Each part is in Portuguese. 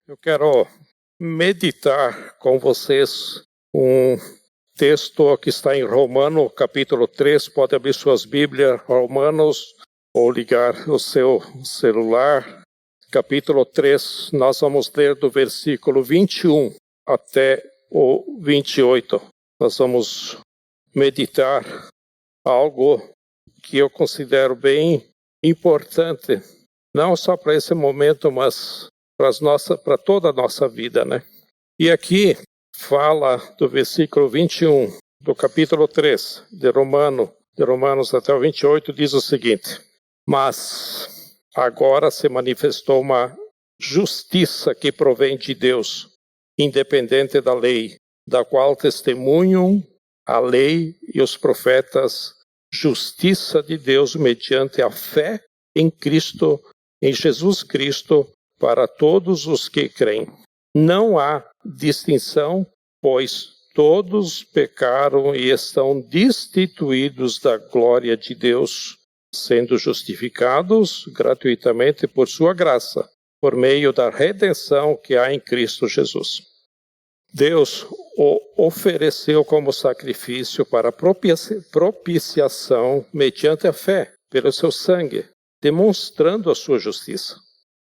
Eu quero meditar com vocês um texto que está em Romanos, capítulo 3. Pode abrir suas Bíblias, Romanos, ou ligar o seu celular. Capítulo 3, nós vamos ler do versículo 21 até o 28. Nós vamos meditar algo que eu considero bem importante, não só para esse momento, mas para toda a nossa vida, né? E aqui fala do versículo 21 do capítulo 3 de Romanos até o 28, diz o seguinte: mas agora se manifestou uma justiça que provém de Deus, independente da lei, da qual testemunham a lei e os profetas, justiça de Deus mediante a fé em Cristo, em Jesus Cristo, para todos os que creem. Não há distinção, pois todos pecaram e estão destituídos da glória de Deus, sendo justificados gratuitamente por sua graça, por meio da redenção que há em Cristo Jesus. Deus o ofereceu como sacrifício para propiciação mediante a fé, pelo seu sangue, demonstrando a sua justiça.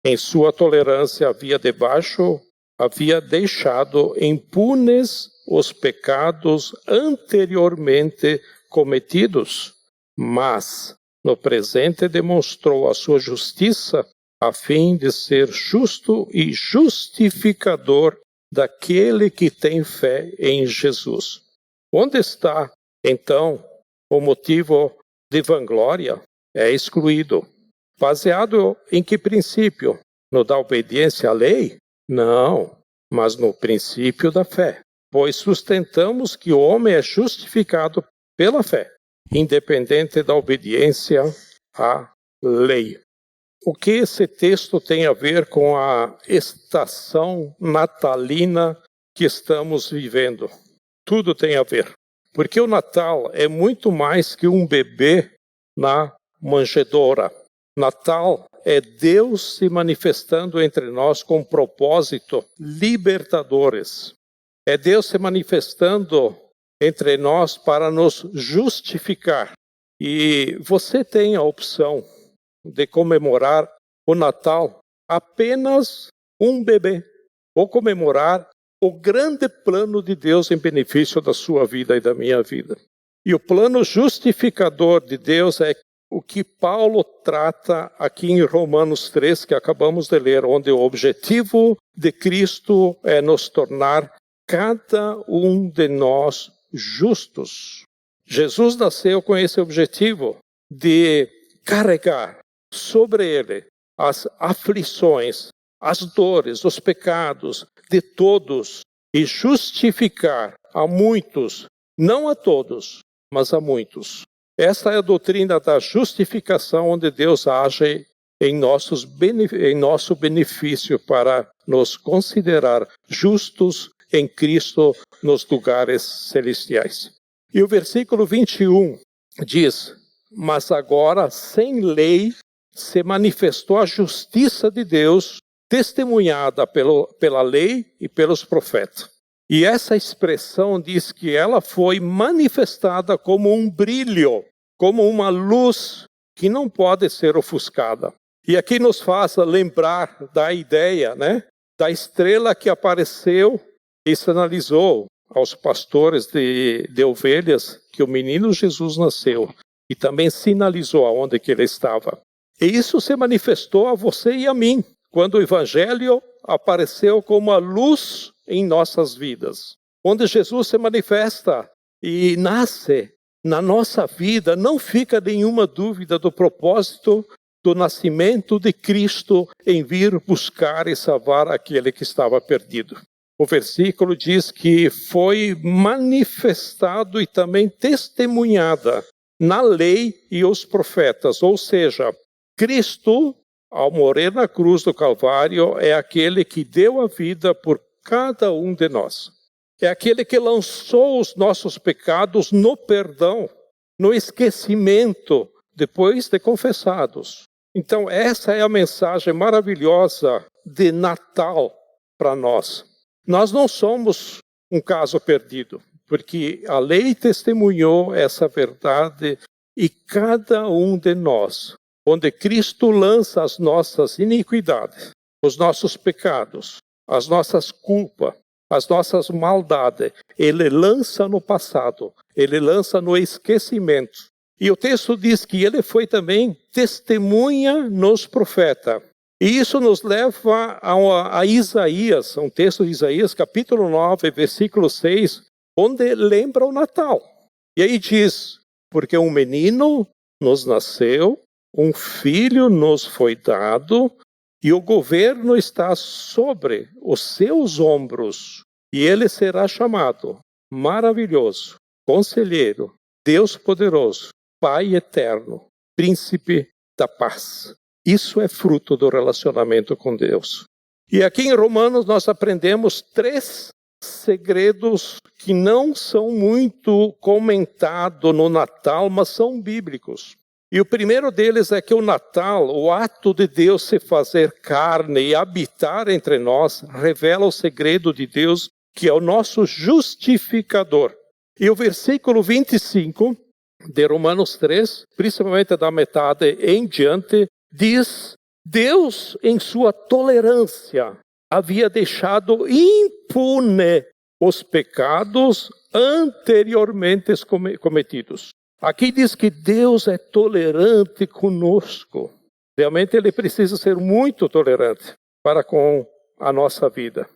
Em sua tolerância havia deixado impunes os pecados anteriormente cometidos, mas no presente demonstrou a sua justiça a fim de ser justo e justificador daquele que tem fé em Jesus. Onde está, então, o motivo de vanglória? É excluído. Baseado em que princípio? No da obediência à lei? Não, mas no princípio da fé. Pois sustentamos que o homem é justificado pela fé, independente da obediência à lei. O que esse texto tem a ver com a estação natalina que estamos vivendo? Tudo tem a ver. Porque o Natal é muito mais que um bebê na manjedoura. Natal é Deus se manifestando entre nós com propósito libertadores. É Deus se manifestando entre nós para nos justificar. E você tem a opção de comemorar o Natal apenas um bebê, ou comemorar o grande plano de Deus em benefício da sua vida e da minha vida. E o plano justificador de Deus é o que Paulo trata aqui em Romanos 3, que acabamos de ler, onde o objetivo de Cristo é nos tornar cada um de nós justos. Jesus nasceu com esse objetivo de carregar sobre ele as aflições, as dores, os pecados de todos e justificar a muitos, não a todos, mas a muitos. Esta é a doutrina da justificação, onde Deus age em nosso benefício para nos considerar justos em Cristo nos lugares celestiais. E o versículo 21 diz: mas agora, sem lei, se manifestou a justiça de Deus, testemunhada pela lei e pelos profetas. E essa expressão diz que ela foi manifestada como um brilho, como uma luz que não pode ser ofuscada. E aqui nos faz lembrar da ideia, né, da estrela que apareceu e sinalizou aos pastores de ovelhas que o menino Jesus nasceu, e também sinalizou aonde que ele estava. E isso se manifestou a você e a mim, quando o Evangelho apareceu como a luz em nossas vidas. Onde Jesus se manifesta e nasce na nossa vida, não fica nenhuma dúvida do propósito do nascimento de Cristo em vir buscar e salvar aquele que estava perdido. O versículo diz que foi manifestado e também testemunhada na lei e os profetas, ou seja, Cristo, ao morrer na cruz do Calvário, é aquele que deu a vida por cada um de nós. É aquele que lançou os nossos pecados no perdão, no esquecimento, depois de confessados. Então, essa é a mensagem maravilhosa de Natal para nós. Nós não somos um caso perdido, porque a lei testemunhou essa verdade e cada um de nós, onde Cristo lança as nossas iniquidades, os nossos pecados, as nossas culpas, as nossas maldades, Ele lança no passado, Ele lança no esquecimento. E o texto diz que Ele foi também testemunha nos profetas. E isso nos leva a Isaías, um texto de Isaías, capítulo 9, versículo 6, onde lembra o Natal. E aí diz, porque um menino nos nasceu, um filho nos foi dado, e o governo está sobre os seus ombros, e ele será chamado Maravilhoso, Conselheiro, Deus Poderoso, Pai Eterno, Príncipe da Paz. Isso é fruto do relacionamento com Deus. E aqui em Romanos nós aprendemos 3 segredos que não são muito comentados no Natal, mas são bíblicos. E o primeiro deles é que o Natal, o ato de Deus se fazer carne e habitar entre nós, revela o segredo de Deus, que é o nosso justificador. E o versículo 25 de Romanos 3, principalmente da metade em diante, diz: Deus, em sua tolerância, havia deixado impune os pecados anteriormente cometidos. Aqui diz que Deus é tolerante conosco. Realmente Ele precisa ser muito tolerante para com a nossa vida.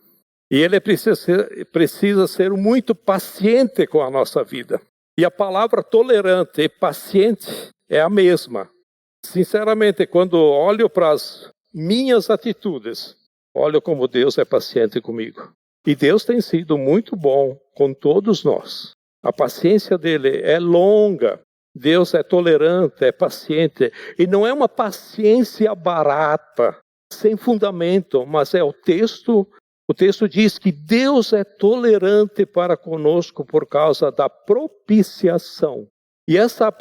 E Ele precisa ser muito paciente com a nossa vida. E a palavra tolerante e paciente é a mesma. Sinceramente, quando olho para as minhas atitudes, olho como Deus é paciente comigo. E Deus tem sido muito bom com todos nós. A paciência dele é longa. Deus é tolerante, é paciente. E não é uma paciência barata, sem fundamento, mas é o texto diz que Deus é tolerante para conosco por causa da propiciação. E essa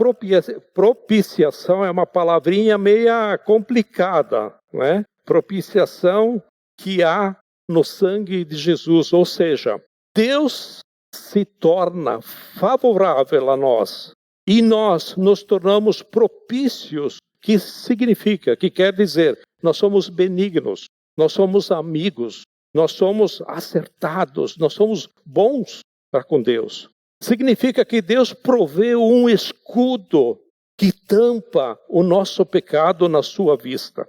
propiciação é uma palavrinha meia complicada, né? Propiciação que há no sangue de Jesus, ou seja, Deus se torna favorável a nós e nós nos tornamos propícios, que significa, que quer dizer, nós somos benignos, nós somos amigos, nós somos acertados, nós somos bons para com Deus. Significa que Deus proveu um escudo que tampa o nosso pecado na sua vista.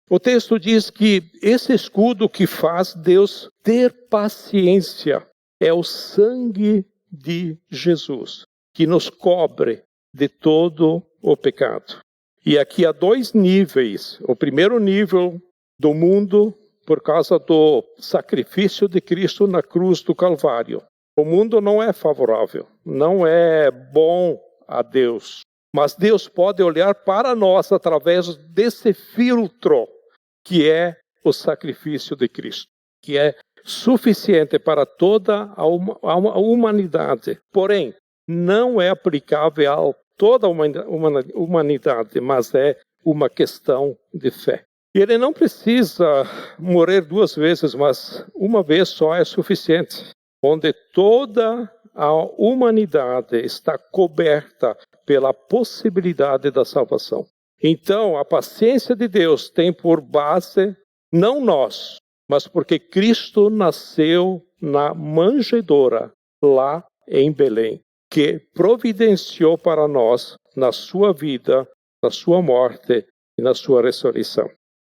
O texto diz que esse escudo que faz Deus ter paciência é o sangue de Jesus, que nos cobre de todo o pecado. E aqui há 2 níveis. O primeiro nível do mundo, por causa do sacrifício de Cristo na cruz do Calvário. O mundo não é favorável, não é bom a Deus. Mas Deus pode olhar para nós através desse filtro, que é o sacrifício de Cristo, que é suficiente para toda a humanidade. Porém, não é aplicável a toda a humanidade, mas é uma questão de fé. E ele não precisa morrer 2 vezes, mas uma vez só é suficiente. Onde toda a humanidade está coberta pela possibilidade da salvação. Então, a paciência de Deus tem por base, não nós, mas porque Cristo nasceu na manjedoura, lá em Belém, que providenciou para nós, na sua vida, na sua morte e na sua ressurreição.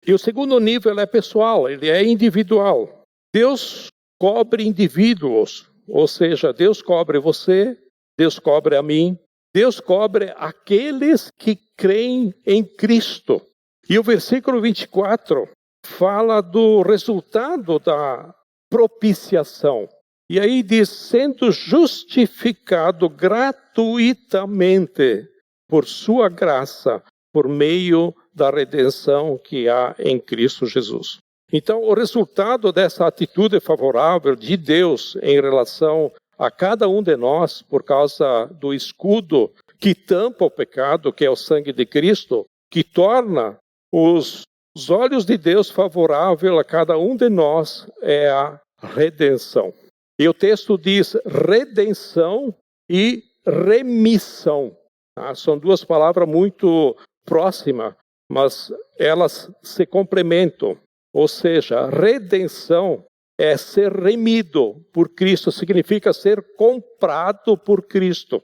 E o segundo nível é pessoal, ele é individual. Deus cobre indivíduos, ou seja, Deus cobre você, Deus cobre a mim, Deus cobre aqueles que creem em Cristo. E o versículo 24 fala do resultado da propiciação. E aí diz, sendo justificado gratuitamente por sua graça, por meio da redenção que há em Cristo Jesus. Então, o resultado dessa atitude favorável de Deus em relação a cada um de nós, por causa do escudo que tampa o pecado, que é o sangue de Cristo, que torna os Os olhos de Deus favorável a cada um de nós é a redenção. E o texto diz redenção e remissão. São duas palavras muito próximas, mas elas se complementam. Ou seja, redenção é ser remido por Cristo, significa ser comprado por Cristo.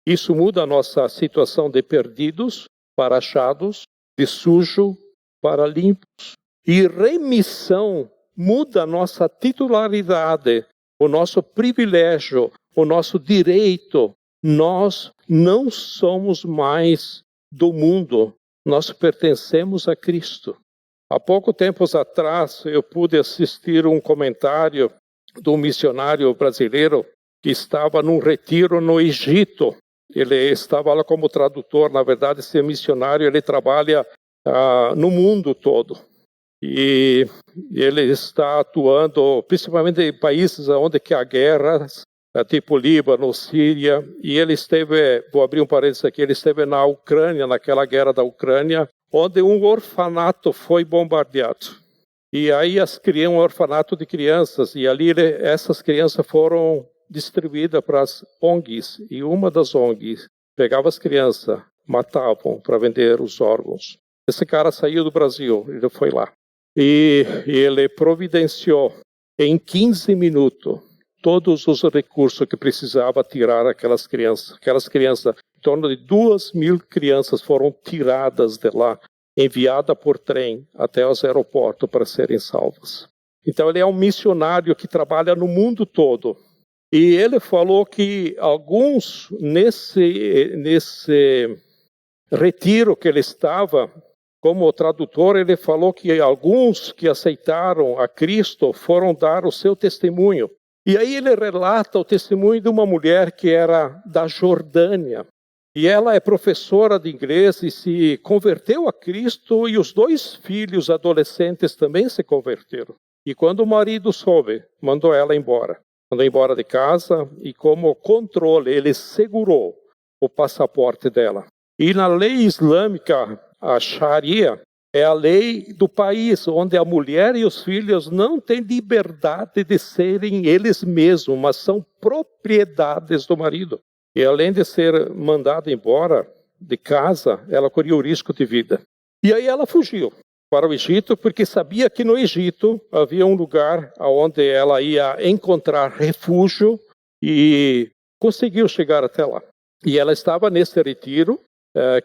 Isso muda a nossa situação de perdidos para achados, de sujo para limpos. E remissão muda a nossa titularidade, o nosso privilégio, o nosso direito. Nós não somos mais do mundo, nós pertencemos a Cristo. Há pouco tempo atrás eu pude assistir um comentário de um missionário brasileiro que estava num retiro no Egito. Ele estava lá como tradutor, na verdade, esse missionário ele trabalha no mundo todo. E ele está atuando principalmente em países onde há guerras, tipo Líbano, Síria, e ele esteve, vou abrir um parênteses aqui, ele esteve na Ucrânia, naquela guerra da Ucrânia, onde um orfanato foi bombardeado. E aí um orfanato de crianças, e ali essas crianças foram distribuídas para as ONGs, e uma das ONGs pegava as crianças, matavam para vender os órgãos. Esse cara saiu do Brasil, ele foi lá. E ele providenciou em 15 minutos todos os recursos que precisava tirar aquelas crianças. Em torno de 2.000 crianças foram tiradas de lá, enviadas por trem até os aeroportos para serem salvas. Então ele é um missionário que trabalha no mundo todo. E ele falou que alguns, nesse retiro que ele estava, como tradutor, ele falou que alguns que aceitaram a Cristo foram dar o seu testemunho. E aí ele relata o testemunho de uma mulher que era da Jordânia. E ela é professora de inglês e se converteu a Cristo, e os 2 filhos adolescentes também se converteram. E quando o marido soube, mandou ela embora. Mandou embora de casa e como controle, ele segurou o passaporte dela. E na lei islâmica, a Sharia, é a lei do país, onde a mulher e os filhos não têm liberdade de serem eles mesmos, mas são propriedades do marido. E além de ser mandada embora de casa, ela corria o risco de vida. E aí ela fugiu para o Egito, porque sabia que no Egito havia um lugar onde ela ia encontrar refúgio e conseguiu chegar até lá. E ela estava nesse retiro,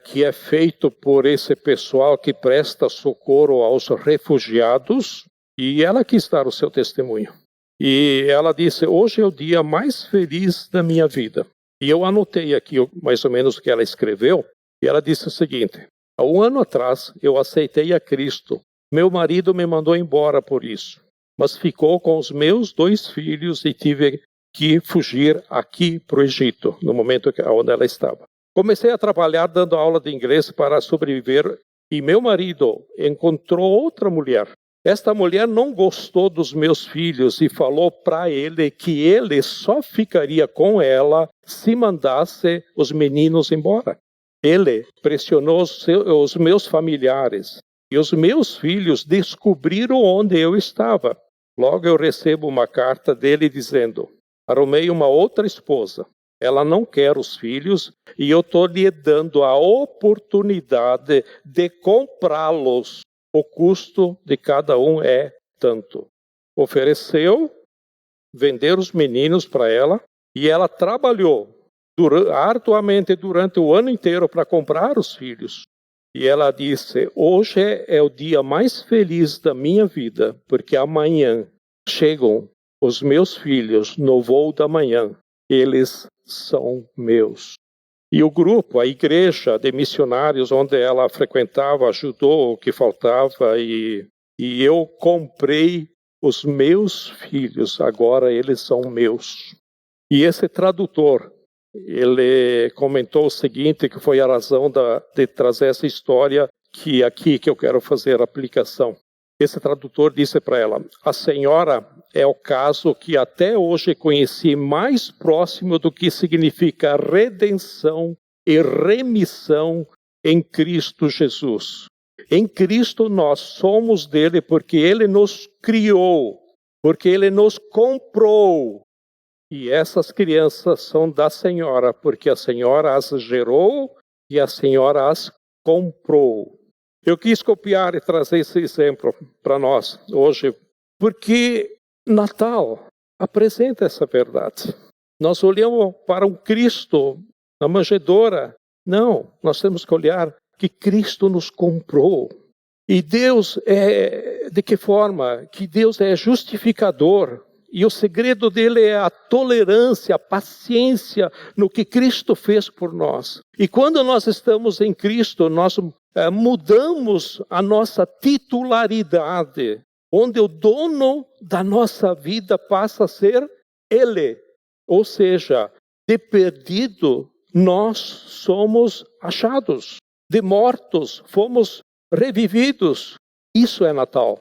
que é feito por esse pessoal que presta socorro aos refugiados, e ela quis dar o seu testemunho. E ela disse, hoje é o dia mais feliz da minha vida. E eu anotei aqui mais ou menos o que ela escreveu, e ela disse o seguinte, há 1 ano atrás eu aceitei a Cristo, meu marido me mandou embora por isso, mas ficou com os meus 2 filhos e tive que fugir aqui para o Egito, no momento onde ela estava. Comecei a trabalhar dando aula de inglês para sobreviver e meu marido encontrou outra mulher. Esta mulher não gostou dos meus filhos e falou para ele que ele só ficaria com ela se mandasse os meninos embora. Ele pressionou os meus familiares e os meus filhos descobriram onde eu estava. Logo eu recebo uma carta dele dizendo, arrumei uma outra esposa. Ela não quer os filhos e eu estou lhe dando a oportunidade de comprá-los. O custo de cada um é tanto. Ofereceu vender os meninos para ela e ela trabalhou arduamente durante o ano inteiro para comprar os filhos. E ela disse, hoje é o dia mais feliz da minha vida, porque amanhã chegam os meus filhos no voo da manhã. Eles são meus. E o grupo, a igreja de missionários onde ela frequentava, ajudou o que faltava e eu comprei os meus filhos, agora eles são meus. E esse tradutor, ele comentou o seguinte, que foi a razão de trazer essa história que eu quero fazer a aplicação. Esse tradutor disse para ela, a senhora é o caso que até hoje conheci mais próximo do que significa redenção e remissão em Cristo Jesus. Em Cristo nós somos dele porque ele nos criou, porque ele nos comprou. E essas crianças são da Senhora, porque a Senhora as gerou e a Senhora as comprou. Eu quis copiar e trazer esse exemplo para nós hoje, porque Natal apresenta essa verdade. Nós olhamos para um Cristo na manjedoura. Não, nós temos que olhar que Cristo nos comprou. E Deus de que forma? Que Deus é justificador. E o segredo dele é a tolerância, a paciência no que Cristo fez por nós. E quando nós estamos em Cristo, nós mudamos a nossa titularidade, onde o dono da nossa vida passa a ser Ele. Ou seja, de perdido, nós somos achados. De mortos, fomos revividos. Isso é Natal.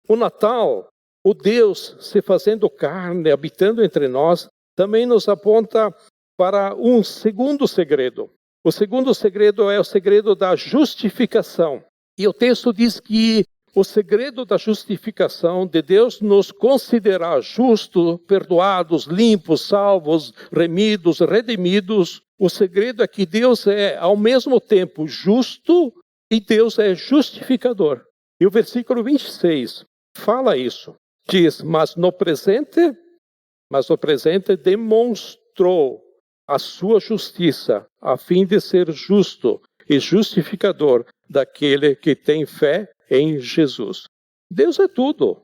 O Natal, o Deus se fazendo carne, habitando entre nós, também nos aponta para um segundo segredo. O segundo segredo é o segredo da justificação. E o texto diz que o segredo da justificação, de Deus nos considerar justos, perdoados, limpos, salvos, remidos, redimidos. O segredo é que Deus é ao mesmo tempo justo e Deus é justificador. E o versículo 26 fala isso. Diz, mas no presente demonstrou a sua justiça, a fim de ser justo e justificador daquele que tem fé em Jesus. Deus é tudo.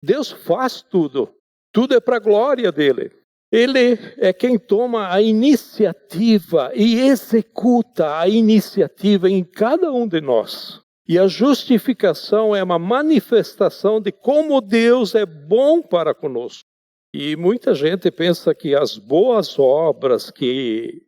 Deus faz tudo. Tudo é para a glória dele. Ele é quem toma a iniciativa e executa a iniciativa em cada um de nós. E a justificação é uma manifestação de como Deus é bom para conosco. E muita gente pensa que as boas obras que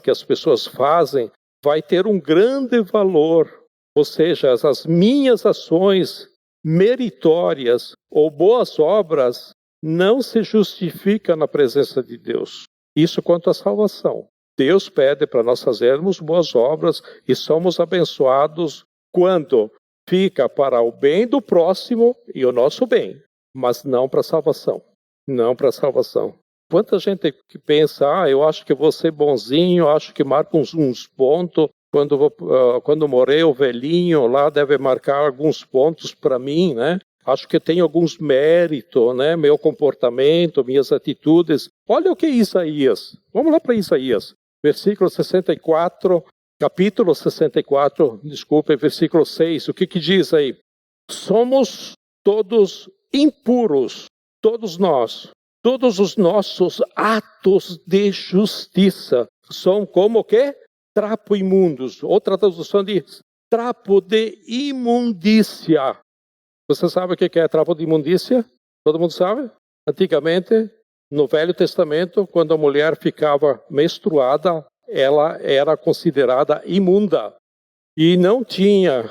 as pessoas fazem vai ter um grande valor. Ou seja, as minhas ações meritórias ou boas obras não se justificam na presença de Deus. Isso quanto à salvação. Deus pede para nós fazermos boas obras e somos abençoados quando fica para o bem do próximo e o nosso bem, mas não para a salvação. Não para a salvação. Quanta gente que pensa, eu acho que vou ser bonzinho, acho que marco uns pontos, quando morrer o velhinho lá deve marcar alguns pontos para mim, né? Acho que tem alguns méritos, né? Meu comportamento, minhas atitudes. Olha o que é Isaías. Vamos lá para Isaías. Versículo 64, capítulo 64, versículo 6. O que diz aí? Somos todos impuros, todos nós. Todos os nossos atos de justiça são como o quê? Trapo imundos. Outra tradução diz trapo de imundícia. Você sabe o que é trapo de imundícia? Todo mundo sabe? Antigamente, no Velho Testamento, quando a mulher ficava menstruada, ela era considerada imunda. E não tinha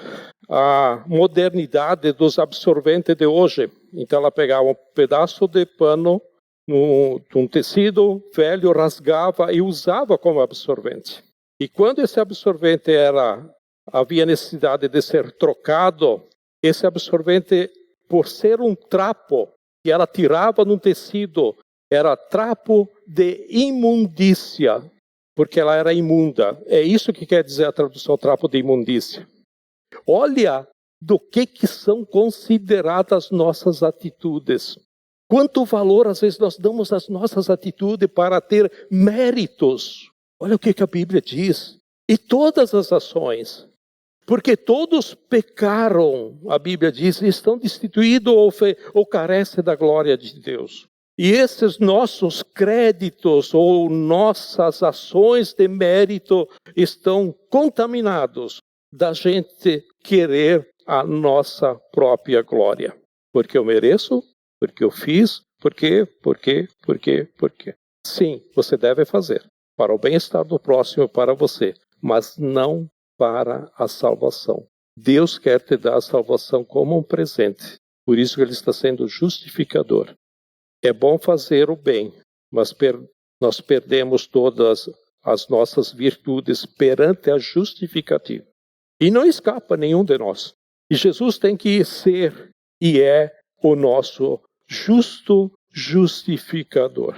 a modernidade dos absorventes de hoje. Então ela pegava um pedaço de pano, um tecido velho, rasgava e usava como absorvente. E quando esse absorvente havia necessidade de ser trocado, esse absorvente, por ser um trapo que ela tirava num tecido, era trapo de imundícia, porque ela era imunda. É isso que quer dizer a tradução trapo de imundícia. Olha do que são consideradas nossas atitudes. Quanto valor, às vezes, nós damos às nossas atitudes para ter méritos. Olha o que a Bíblia diz. E todas as ações. Porque todos pecaram, a Bíblia diz, e estão destituídos ou carecem da glória de Deus. E esses nossos créditos ou nossas ações de mérito estão contaminados da gente querer a nossa própria glória. Porque eu mereço, porque eu fiz, por quê? Sim, você deve fazer para o bem-estar do próximo, para você, mas não para a salvação. Deus quer te dar a salvação como um presente. Por isso que Ele está sendo justificador. É bom fazer o bem, mas nós perdemos todas as nossas virtudes perante a justificativa. E não escapa nenhum de nós. E Jesus tem que ser e é o nosso justo justificador.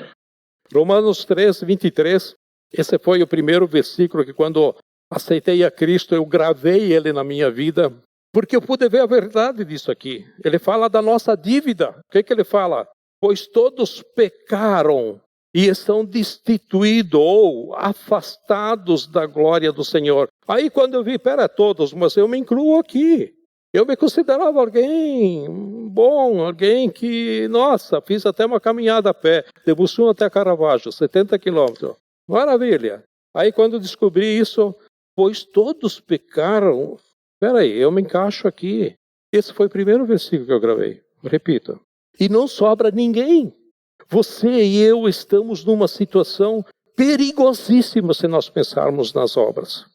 Romanos 3, 23, esse foi o primeiro versículo que quando aceitei a Cristo, eu gravei ele na minha vida, porque eu pude ver a verdade disso aqui. Ele fala da nossa dívida. O que ele fala? Pois todos pecaram e estão destituídos ou afastados da glória do Senhor. Aí quando eu vi, todos, mas eu me incluo aqui. Eu me considerava alguém bom, alguém que, fiz até uma caminhada a pé, de Mussum até Caravaggio, 70 quilômetros. Maravilha. Aí quando descobri isso, pois todos pecaram. Eu me encaixo aqui. Esse foi o primeiro versículo que eu gravei. Repito. E não sobra ninguém. Você e eu estamos numa situação perigosíssima se nós pensarmos nas obras.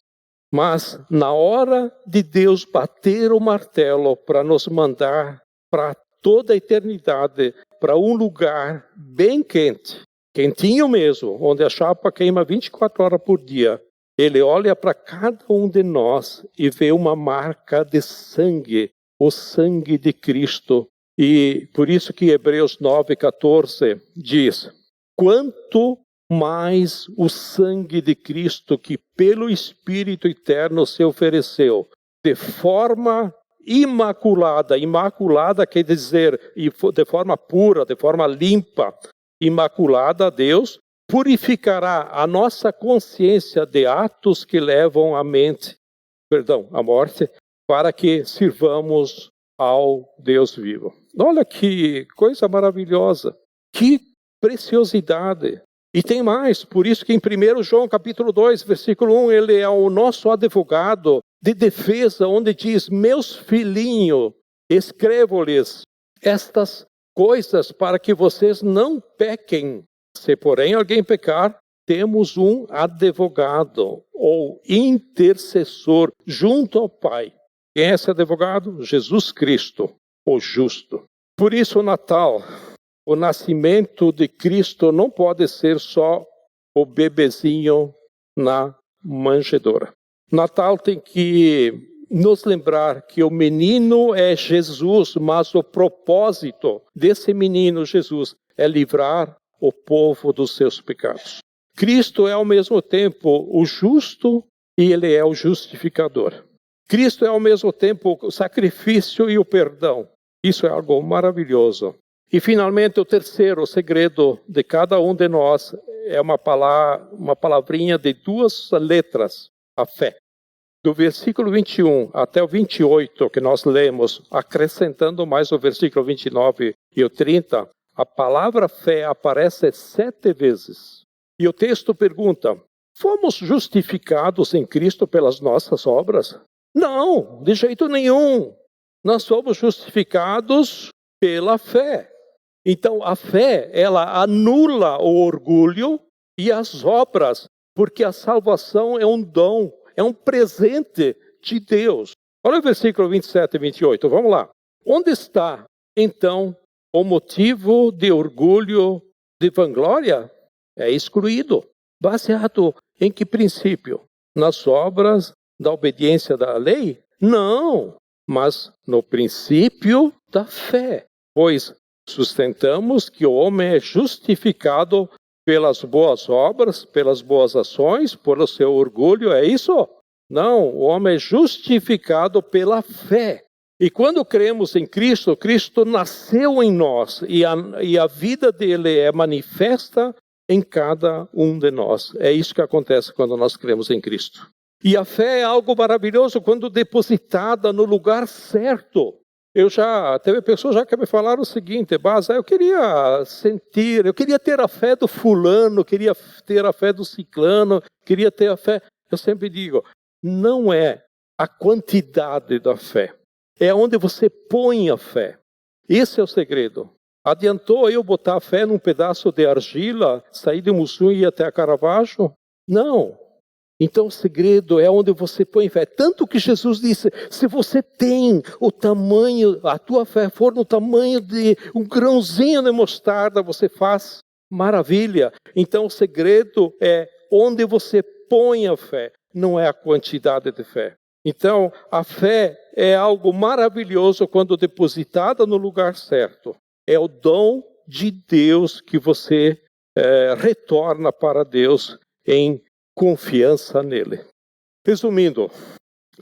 Mas na hora de Deus bater o martelo para nos mandar para toda a eternidade, para um lugar bem quente, quentinho mesmo, onde a chapa queima 24 horas por dia, Ele olha para cada um de nós e vê uma marca de sangue, o sangue de Cristo. E por isso que Hebreus 9,14 diz: quanto mais o sangue de Cristo, que pelo Espírito Eterno se ofereceu, de forma imaculada, imaculada quer dizer de forma pura, de forma limpa, imaculada a Deus, purificará a nossa consciência de atos que levam à morte, para que sirvamos ao Deus vivo. Olha que coisa maravilhosa, que preciosidade. E tem mais, por isso que em 1 João capítulo 2, versículo 1, ele é o nosso advogado de defesa, onde diz: meus filhinhos, escrevo-lhes estas coisas para que vocês não pequem. Se porém alguém pecar, temos um advogado ou intercessor junto ao Pai. Quem é esse advogado? Jesus Cristo, o justo. Por isso o Natal, o nascimento de Cristo não pode ser só o bebezinho na manjedoura. Natal tem que nos lembrar que o menino é Jesus, mas o propósito desse menino Jesus é livrar o povo dos seus pecados. Cristo é ao mesmo tempo o justo e ele é o justificador. Cristo é ao mesmo tempo o sacrifício e o perdão. Isso é algo maravilhoso. E finalmente o terceiro segredo de cada um de nós é uma palavrinha de 2 letras, a fé. Do versículo 21 até o 28 que nós lemos, acrescentando mais o versículo 29 e o 30, a palavra fé aparece 7 vezes. E o texto pergunta: fomos justificados em Cristo pelas nossas obras? Não, de jeito nenhum. Nós somos justificados pela fé. Então a fé, ela anula o orgulho e as obras, porque a salvação é um dom, é um presente de Deus. Olha o versículo 27 e 28, vamos lá. Onde está, então, o motivo de orgulho, de vanglória? É excluído. Baseado em que princípio? Nas obras da obediência da lei? Não, mas no princípio da fé. Pois sustentamos que o homem é justificado pelas boas obras, pelas boas ações, pelo seu orgulho, é isso? Não, o homem é justificado pela fé. E quando cremos em Cristo, Cristo nasceu em nós e a vida dele é manifesta em cada um de nós. É isso que acontece quando nós cremos em Cristo. E a fé é algo maravilhoso quando depositada no lugar certo. Teve pessoas já que me falaram o seguinte: eu queria ter a fé do fulano, queria ter a fé do ciclano, queria ter a fé. Eu sempre digo, não é a quantidade da fé, é onde você põe a fé. Esse é o segredo. Adiantou eu botar a fé num pedaço de argila, sair de Mussum e ir até a Caravaggio? Não. Então o segredo é onde você põe fé. Tanto que Jesus disse: se você tem o tamanho, a tua fé for no tamanho de um grãozinho de mostarda, você faz maravilha. Então o segredo é onde você põe a fé, não é a quantidade de fé. Então, a fé é algo maravilhoso quando depositada no lugar certo. É o dom de Deus que você retorna para Deus em confiança nele. Resumindo,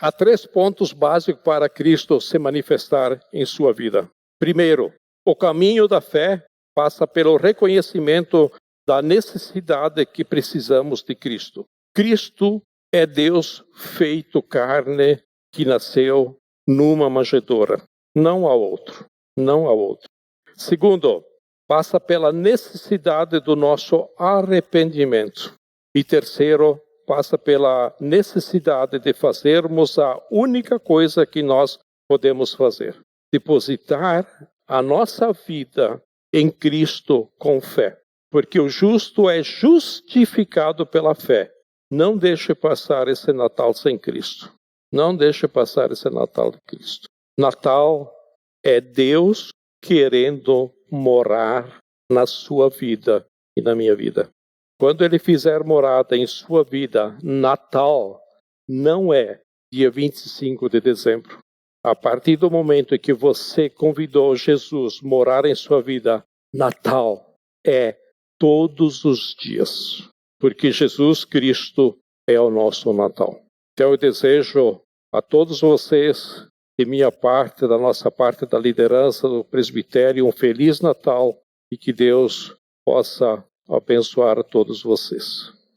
há 3 pontos básicos para Cristo se manifestar em sua vida. Primeiro, o caminho da fé passa pelo reconhecimento da necessidade que precisamos de Cristo. Cristo é Deus feito carne que nasceu numa manjedoura. Não há outro. Não há outro. Segundo, passa pela necessidade do nosso arrependimento. E terceiro, passa pela necessidade de fazermos a única coisa que nós podemos fazer: depositar a nossa vida em Cristo com fé. Porque o justo é justificado pela fé. Não deixe passar esse Natal sem Cristo. Não deixe passar esse Natal de Cristo. Natal é Deus querendo morar na sua vida e na minha vida. Quando Ele fizer morada em sua vida, Natal não é dia 25 de dezembro. A partir do momento em que você convidou Jesus a morar em sua vida, Natal é todos os dias. Porque Jesus Cristo é o nosso Natal. Então eu desejo a todos vocês, de minha parte, da nossa parte da liderança do presbitério, um Feliz Natal e que Deus possa abençoar a todos vocês.